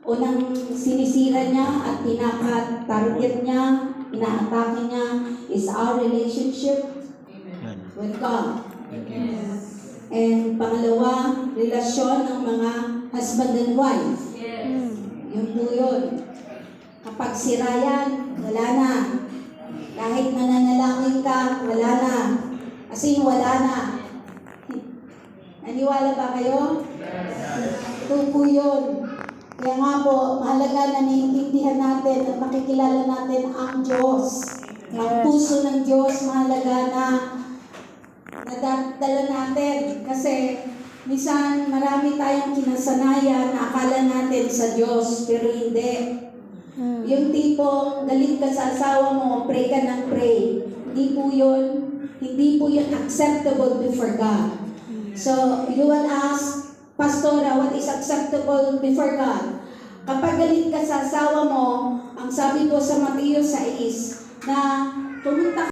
unang sinisira niya at pinaka-target niya, inaatake niya is our relationship with God. And pangalawa, relasyon ng mga husband and wife. Yun po yun. Kapag sira yan, wala na. Kahit mananalangin ka, wala na. Kasi wala na. Naniwala ba kayo? Ito po yun. Kaya nga po, mahalaga na naiintindihan natin at makikilala natin ang Diyos. Ang puso ng Diyos, mahalaga na nadadala natin. Kasi minsan marami tayong kinasanayan na akala natin sa Diyos, pero hindi. Yung tipo, galit ka sa asawa mo, pray ka ng pray. Hindi po yun acceptable before God. So, you will ask, Pastora, what is acceptable before God? Kapag galit ka sa asawa mo, ang sabi po sa Mateo 6, na pumunta